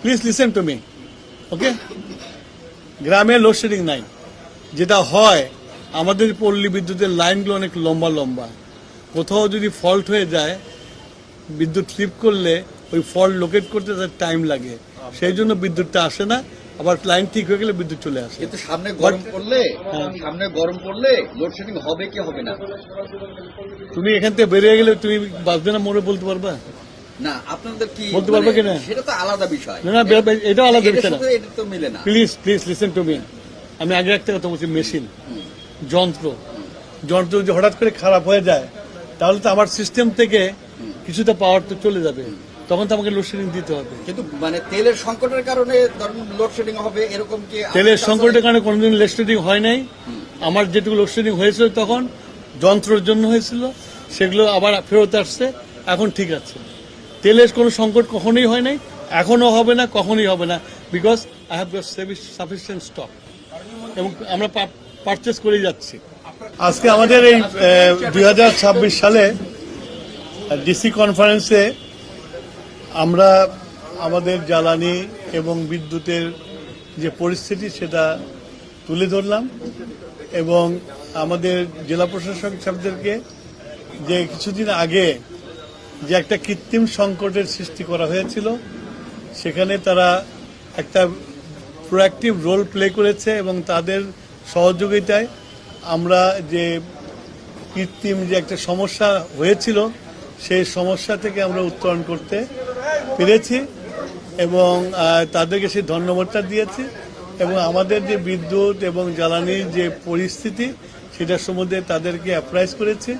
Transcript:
Please listen to me, ওকে? গ্রামে load shedding নাই। যেটা হয়, আমাদের পল্লী বিদ্যুতের লাইনগুলো অনেক লম্বা লম্বা। কোথাও যদি ফল্ট হয়ে যায়, বিদ্যুৎ ট্রিপ করলে ওই ফল্ট লোকেট করতে তার টাইম লাগে, সেই জন্য বিদ্যুৎটা আসে না। আবার লাইন ঠিক হয়ে গেলে বিদ্যুৎ চলে আসে। কিন্তু সামনে গরম পড়লে লোডশেডিং হবে কি হবে না? তুমি এখান থেকে বেরিয়ে গেলে তুমি বাঁচবে না মোড়ে বলতে পারবা? না, আপনাদের কি বলতে পারবে কিনা? সেটা তো আলাদা বিষয়। না, এটাও আলাদা বিষয় না। এটা তো মিলে না। Please listen to me. আমি আগে একটা কথা বলছি, মেশিন, যন্ত্র যদি হঠাৎ করে খারাপ হয়ে যায়, তাহলে তো আমার সিস্টেম থেকে কিছুটা পাওয়ার তো চলে যাবে, তখন তো আমাকে লোডশেডিং দিতে হবে। কিন্তু মানে তেলের সংকটের কারণে লোডশেডিং হবে এরকম কি? তেলের সংকটের কারণে কোনোদিন লোডশেডিং হয় নাই। আমার যেটুকু লোডশেডিং হয়েছিল তখন যন্ত্রের জন্য হয়েছিল, সেগুলো আবার ফেরত আসছে, এখন ঠিক আছে। তেলের কোনো সংকট কখনোই হয় নাই, এখনো হবে না, কখনোই হবে না, because I have sufficient stock এবং আমরা পারচেস করে যাচ্ছি। আজকে আমাদের এই 2026 সালে ডিসি কনফারেন্সে আমরা আমাদের জ্বালানি এবং বিদ্যুতের যে পরিস্থিতি সেটা তুলে ধরলাম এবং আমাদের জেলা প্রশাসক সাহেবদেরকে যে কিছুদিন আগে যে একটা কৃত্রিম সংকটের সৃষ্টি করা হয়েছিল, সেখানে তারা একটা প্রোঅ্যাক্টিভ রোল প্লে করেছে এবং তাদের সহযোগিতায় আমরা যে কৃত্রিম যে একটা সমস্যা হয়েছিল সেই সমস্যা থেকে আমরা উত্তরণ করতে পেরেছি এবং তাদেরকে সেই ধন্যবাদটা দিয়েছি এবং আমাদের যে বিদ্যুৎ এবং জ্বালানির যে পরিস্থিতি সেটার সম্বন্ধে তাদেরকে অ্যাপ্রাইজ করেছি।